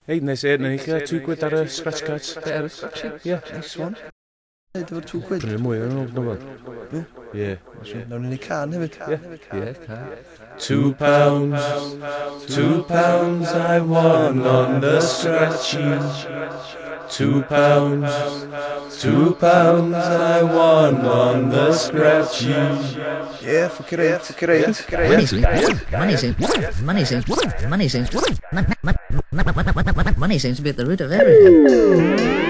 Hey, nee, 2 quid ar y scratch cards. Be ar y Scratchy? Ie. Nice one. Det var 2 quid. Prynu mwy o'n nhw fel. Ie. Nawn ni'n ei can hefyd. Ie, can. £2 I won on the Scratchy. £2 I won on the Scratchy. Yeah, fuck it right. Money seems to be at the root of everything.